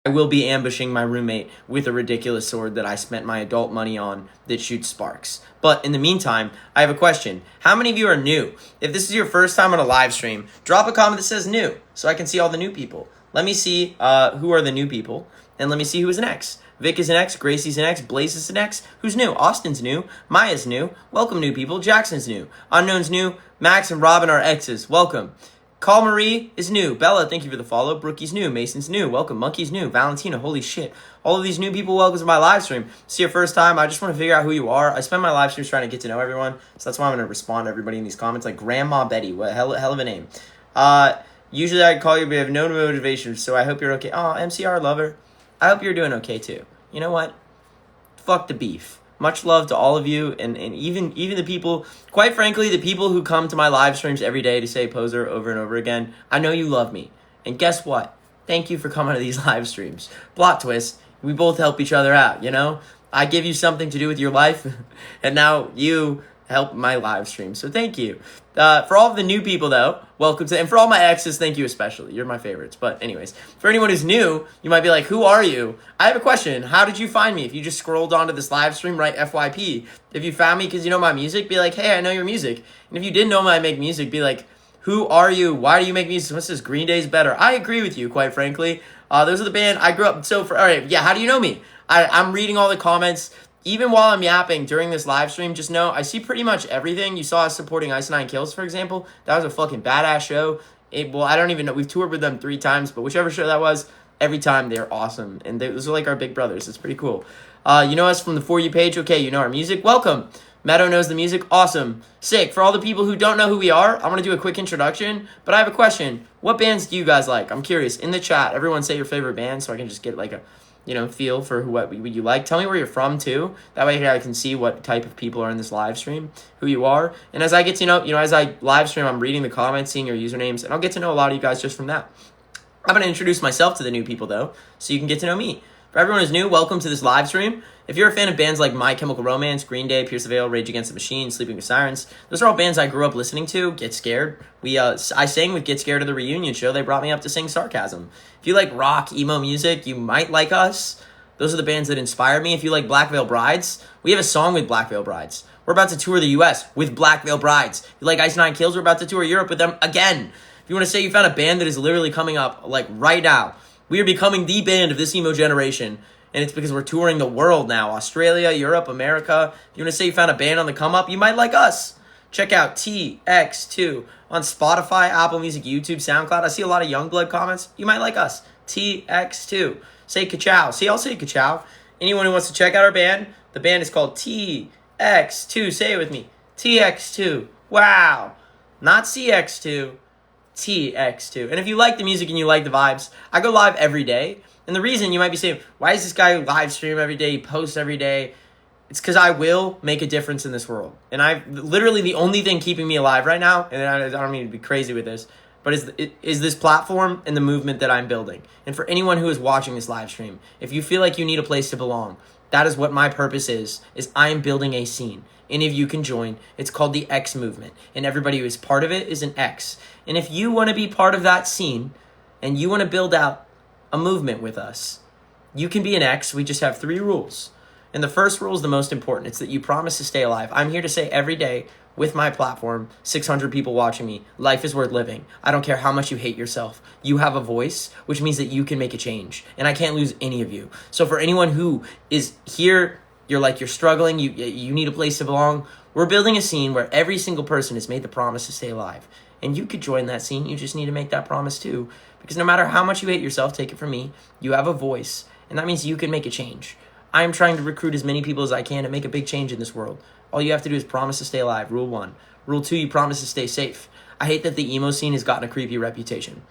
I will be ambushing my roommate with a ridiculous sword that I spent my adult money on that shoots sparks. But in the meantime, I have a question. How many of you are new? If this is your first time on a live stream, drop a comment that says new so I can see all the new people. Let me see who are the new people, and let me see who is an X. Vic is an X, Gracie's an X, Blaze is an X. Who's new? Austin's new, Maya's new. Welcome, new people. Jackson's new. Unknown's new. Max and Robin are X's. Welcome. Call Marie is new. Bella, thank you for the follow. Brookie's new. Mason's new. Welcome. Monkey's new. Valentina, holy shit. All of these new people, welcome to my live stream. It's your first time. I just want to figure out who you are. I spend my live streams trying to get to know everyone, so that's why I'm going to respond to everybody in these comments. Like Grandma Betty, what hell of a name. Usually I'd call you, but I have no motivation, so I hope you're okay. Oh, MCR lover. I hope you're doing okay too. You know what? Fuck the beef. Much love to all of you, and even the people, quite frankly, the people who come to my live streams every day to say poser over and over again. I know you love me. And guess what? Thank you for coming to these live streams. Plot twist, we both help each other out, you know? I give you something to do with your life, and now you help my live stream. So thank you. For all of the new people, though, welcome to, and for all my exes, thank you especially. You're my favorites. But anyways, for anyone who's new, you might be like, who are you? I have a question. How did you find me? If you just scrolled onto this live stream, write FYP. If you found me because you know my music, be like, hey, I know your music. And if you didn't know I make music, be like, who are you? Why do you make music? What's this? Green Day's better. I agree with you, quite frankly. Those are the band I grew up. So all right, yeah, how do you know me? I'm reading all the comments. Even while I'm yapping during this live stream, just know I see pretty much everything. You saw us supporting Ice 9 Kills, for example. That was a fucking badass show. Well, I don't even know. We've toured with them 3 times, but whichever show that was, every time they're awesome. And those are like our big brothers. It's pretty cool. You know us from the For You page. Okay, you know our music. Welcome. Meadow knows the music. Awesome. Sick. For all the people who don't know who we are, I'm going to do a quick introduction. But I have a question. What bands do you guys like? I'm curious. In the chat, everyone say your favorite band so I can just get like a feel for what you like. Tell me where you're from too. That way I can see what type of people are in this live stream, who you are. And as I get to know, as I live stream, I'm reading the comments, seeing your usernames, and I'll get to know a lot of you guys just from that. I'm going to introduce myself to the new people though, so you can get to know me. For everyone who's new, welcome to this live stream. If you're a fan of bands like My Chemical Romance, Green Day, Pierce the Veil, Rage Against the Machine, Sleeping with Sirens, those are all bands I grew up listening to. Get Scared. I sang with Get Scared at the reunion show. They brought me up to sing Sarcasm. If you like rock, emo music, you might like us. Those are the bands that inspired me. If you like Black Veil Brides, we have a song with Black Veil Brides. We're about to tour the U.S. with Black Veil Brides. If you like Ice 9 Kills, we're about to tour Europe with them again. If you want to say you found a band that is literally coming up, like right now, we are becoming the band of this emo generation, and it's because we're touring the world now. Australia, Europe, America. If you want to say you found a band on the come up, you might like us. Check out TX2 on Spotify, Apple Music, YouTube, SoundCloud. I see a lot of Youngblood comments. You might like us. TX2. Say ka-chow. See, I'll say ka-chow. Anyone who wants to check out our band, the band is called TX2. Say it with me. TX2. Wow. Not CX2. TX2. And if you like the music and you like the vibes, I go live every day. And the reason you might be saying, why is this guy live stream every day, he posts every day? It's because I will make a difference in this world. And I literally the only thing keeping me alive right now, and I don't mean to be crazy with this, but is this platform and the movement that I'm building. And for anyone who is watching this live stream, if you feel like you need a place to belong, that is what my purpose is I am building a scene. Any of you can join. It's called the X movement. And everybody who is part of it is an X. And if you want to be part of that scene and you want to build out a movement with us, you can be an X. We just have 3 rules. And the first rule is the most important. It's that you promise to stay alive. I'm here to say every day with my platform, 600 people watching me, life is worth living. I don't care how much you hate yourself. You have a voice, which means that you can make a change. And I can't lose any of you. So for anyone who is here, you're struggling, you need a place to belong. We're building a scene where every single person has made the promise to stay alive. And you could join that scene. You just need to make that promise too. Because no matter how much you hate yourself, take it from me, you have a voice. And that means you can make a change. I am trying to recruit as many people as I can to make a big change in this world. All you have to do is promise to stay alive. Rule 1. Rule 2, you promise to stay safe. I hate that the emo scene has gotten a creepy reputation.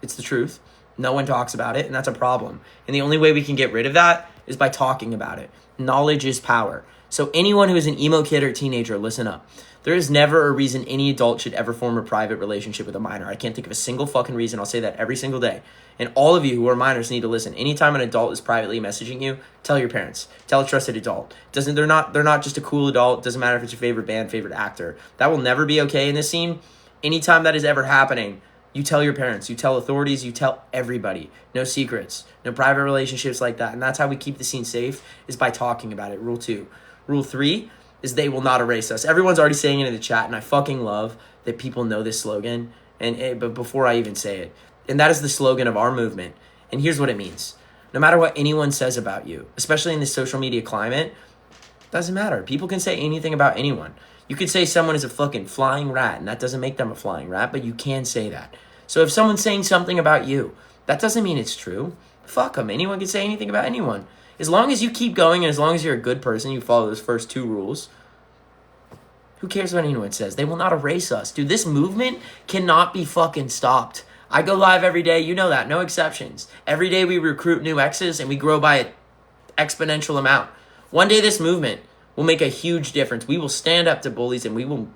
It's the truth. No one talks about it, and that's a problem. And the only way we can get rid of that is by talking about it. Knowledge is power. So anyone who is an emo kid or teenager, listen up. There is never a reason any adult should ever form a private relationship with a minor. I can't think of a single fucking reason. I'll say that every single day. And all of you who are minors need to listen. Anytime an adult is privately messaging you, tell your parents. Tell a trusted adult. They're not just a cool adult. Doesn't matter if it's your favorite band, favorite actor. That will never be okay in this scene. Anytime that is ever happening, You tell your parents, you tell authorities, you tell everybody. No secrets, no private relationships like that. And that's how we keep the scene safe, is by talking about it. Rule 2. Rule 3 is they will not erase us. Everyone's already saying it in the chat, and I fucking love that people know this slogan, but before I even say it. And that is the slogan of our movement. And here's what it means. No matter what anyone says about you, especially in this social media climate, doesn't matter. People can say anything about anyone. You could say someone is a fucking flying rat, and that doesn't make them a flying rat, but you can say that. So if someone's saying something about you, that doesn't mean it's true. Fuck them. Anyone can say anything about anyone. As long as you keep going and as long as you're a good person, you follow those first 2 rules, who cares what anyone says? They will not erase us. Dude, this movement cannot be fucking stopped. I go live every day. You know that. No exceptions. Every day we recruit new exes and we grow by an exponential amount. One day this movement will make a huge difference. We will stand up to bullies and we will,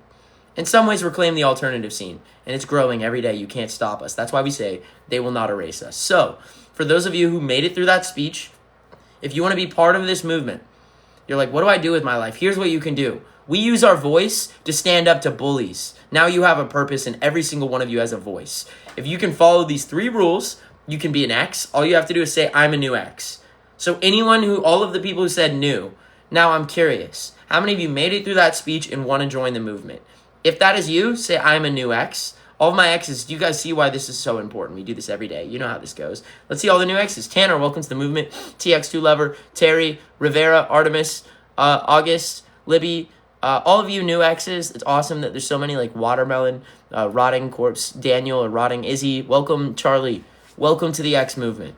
in some ways, reclaim the alternative scene. And it's growing every day. You can't stop us. That's why we say they will not erase us. So, for those of you who made it through that speech, if you want to be part of this movement, you're like, what do I do with my life? Here's what you can do. We use our voice to stand up to bullies. Now you have a purpose and every single one of you has a voice. If you can follow these 3 rules, you can be an X. All you have to do is say, I'm a new X. So all of the people who said new, now I'm curious. How many of you made it through that speech and want to join the movement? If that is you, say, I'm a new X. All of my X's, do you guys see why this is so important? We do this every day. You know how this goes. Let's see all the new X's. Tanner, welcome to the movement. TX2 Lover, Terry, Rivera, Artemis, August, Libby, all of you new X's. It's awesome that there's so many, like Watermelon, Rotting Corpse, Daniel, or Rotting Izzy. Welcome, Charlie. Welcome to the X movement.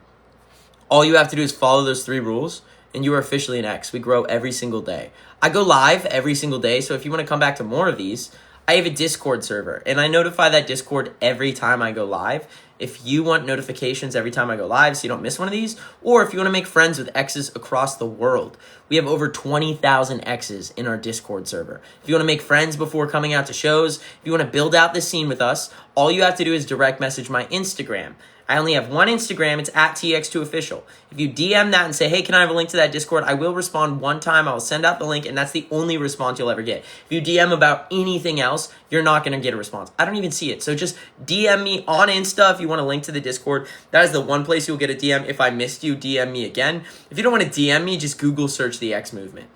All you have to do is follow those 3 rules, and you are officially an X. We grow every single day. I go live every single day, so if you want to come back to more of these, I have a Discord server, and I notify that Discord every time I go live. If you want notifications every time I go live so you don't miss one of these, or if you want to make friends with X's across the world, we have over 20,000 X's in our Discord server. If you want to make friends before coming out to shows, if you want to build out this scene with us, all you have to do is direct message my Instagram. I only have one Instagram. It's at TX2 Official. If you DM that and say, hey, can I have a link to that Discord? I will respond one time. I will send out the link, and that's the only response you'll ever get. If you DM about anything else, you're not going to get a response. I don't even see it. So just DM me on Insta if you want a link to the Discord. That is the one place you'll get a DM. If I missed you, DM me again. If you don't want to DM me, just Google search the X Movement.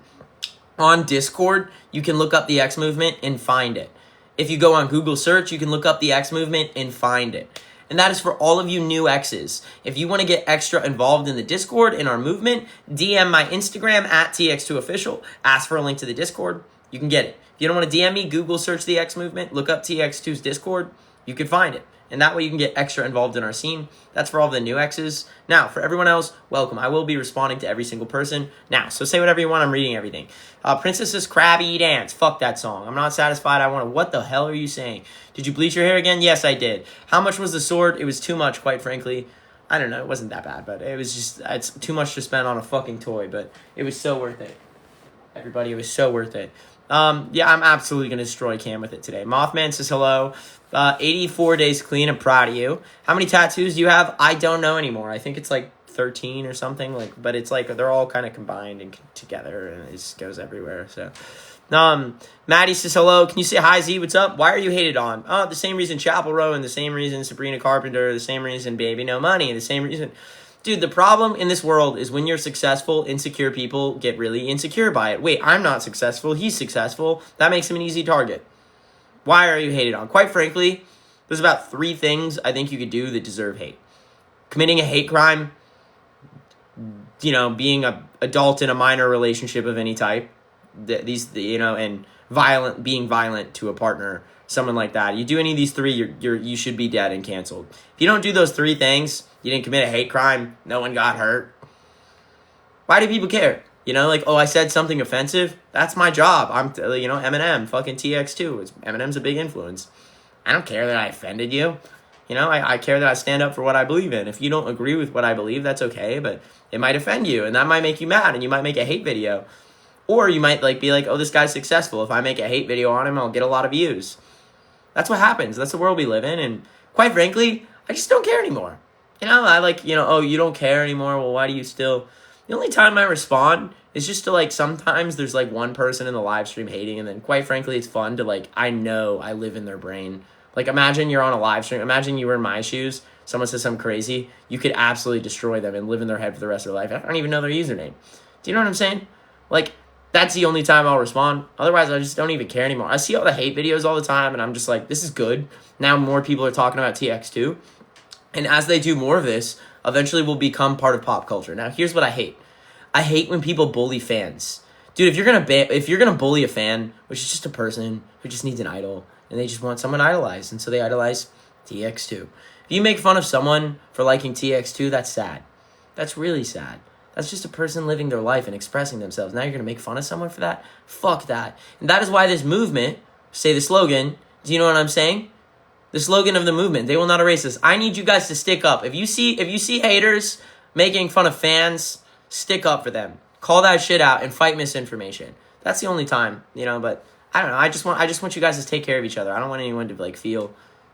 On Discord, you can look up the X Movement and find it. If you go on Google search, you can look up the X Movement and find it. And that is for all of you new X's. If you want to get extra involved in the Discord, in our movement, DM my Instagram at TX2 Official. Ask for a link to the Discord. You can get it. If you don't want to DM me, Google search the X Movement. Look up TX2's Discord. You can find it. And that way you can get extra involved in our scene. That's for all the new X's. Now, for everyone else, welcome. I will be responding to every single person. Now, so say whatever you want. I'm reading everything. Princess's Krabby Dance. Fuck that song. I'm not satisfied. I want to... What the hell are you saying? Did you bleach your hair again? Yes, I did. How much was the sword? It was too much, quite frankly. I don't know. It wasn't that bad, but it was just... It's too much to spend on a fucking toy, but it was so worth it. Everybody, it was so worth it. Yeah, I'm absolutely going to destroy Cam with it today. Mothman says hello. 84 days clean. I'm proud of you. How many tattoos do you have? I don't know anymore. I think it's like 13 or something. But it's like they're all kind of combined and together, and it just goes everywhere. So, Maddie says hello. Can you say hi, Z? What's up? Why are you hated on? The same reason Chapel Row, and the same reason Sabrina Carpenter, the same reason Baby No Money, the same reason. Dude, the problem in this world is when you're successful, insecure people get really insecure by it. Wait, I'm not successful. He's successful. That makes him an easy target. Why are you hated on? Quite frankly, there's about 3 things I think you could do that deserve hate. Committing a hate crime, being an adult in a minor relationship of any type, and being violent to a partner, someone like that. You do any of these 3, you should be dead and canceled. If you don't do those 3 things, you didn't commit a hate crime, no one got hurt. Why do people care? I said something offensive. That's my job. I'm, Eminem, fucking TX2. Eminem's a big influence. I don't care that I offended you. I care that I stand up for what I believe in. If you don't agree with what I believe, that's okay, but it might offend you, and that might make you mad, and you might make a hate video. Or you might be like, oh, this guy's successful. If I make a hate video on him, I'll get a lot of views. That's what happens. That's the world we live in, and quite frankly, I just don't care anymore. Oh, you don't care anymore. Well, why do you still... The only time I respond is just to, sometimes there's, one person in the live stream hating, and then, quite frankly, it's fun to, I know I live in their brain Like, imagine you're on a live stream. Imagine you were in my shoes. Someone says something crazy. You could absolutely destroy them and live in their head for the rest of their life. I don't even know their username. Do you know what I'm saying? Like, that's the only time I'll respond. Otherwise, I just don't even care anymore. I see all the hate videos all the time, and I'm just like, this is good. Now more people are talking about TX2. And as they do more of this, eventually will become part of pop culture. Now, here's what I hate. I hate when people bully fans. Dude, if you're gonna bully a fan, which is just a person who just needs an idol, and they just want someone idolized, and so they idolize TX2. If you make fun of someone for liking TX2, that's sad. That's really sad. That's just a person living their life and expressing themselves. Now you're gonna make fun of someone for that? Fuck that. And that is why this movement, say the slogan, do you know what I'm saying? The slogan of the movement, they will not erase this. I need you guys to stick up. If you see haters making fun of fans, stick up for them. Call that shit out and fight misinformation. That's the only time, but I don't know. I just want you guys to take care of each other. I don't want anyone to feel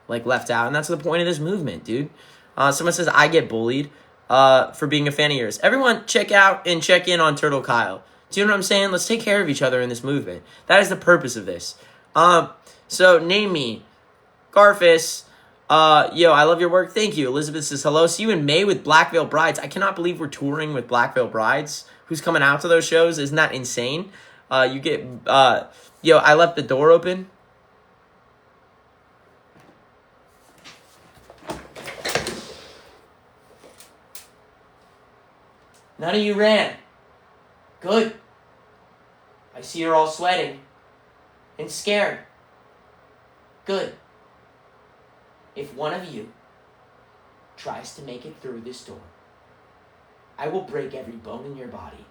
left out. And that's the point of this movement, dude. Someone says I get bullied for being a fan of yours. Everyone check out and check in on Turtle Kyle. Do you know what I'm saying? Let's take care of each other in this movement. That is the purpose of this. So name me. Garfus, I love your work. Thank you. Elizabeth says hello. See you in May with Black Veil Brides. I cannot believe we're touring with Black Veil Brides. Who's coming out to those shows? Isn't that insane? I left the door open. None of you ran. Good. I see you're all sweating and scared. Good. If one of you tries to make it through this door, I will break every bone in your body.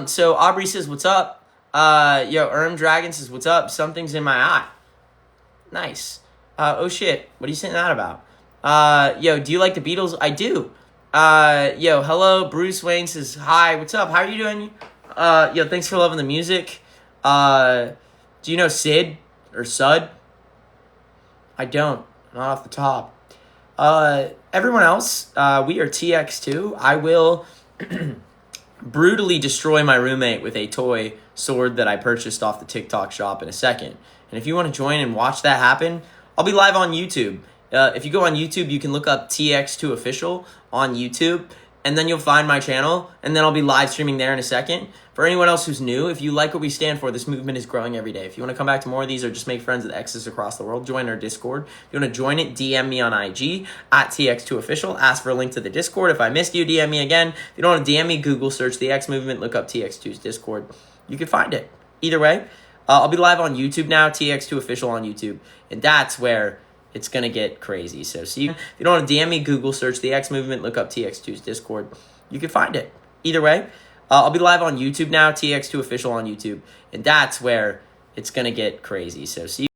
So Aubrey says, what's up? Dragon says, what's up? Something's in my eye. Nice. Oh shit. What are you saying that about? Do you like the Beatles? I do. Hello, Bruce Wayne says, hi, what's up? How are you doing? Thanks for loving the music. Do you know Sid or Sud? I don't. Not off the top. Everyone else, we are TX2. I will brutally destroy my roommate with a toy sword that I purchased off the TikTok shop in a second. And if you want to join and watch that happen, I'll be live on YouTube. If you go on YouTube, you can look up TX2 Official on YouTube, and then you'll find my channel, and then I'll be live streaming there in a second. For anyone else who's new, if you like what we stand for, this movement is growing every day. If you want to come back to more of these or just make friends with X's across the world, join our Discord. If you want to join it, DM me on IG at TX2 Official. Ask for a link to the Discord. If I missed you, DM me again. If you don't want to DM me, Google search the X movement, look up TX2's Discord. You can find it. Either way, I'll be live on YouTube now, TX2 Official on YouTube, and that's where it's going to get crazy. So see you. If you don't want to DM me, Google search the X movement, look up TX2's Discord. You can find it. Either way, I'll be live on YouTube now, TX2 Official on YouTube, and that's where it's going to get crazy. So see you.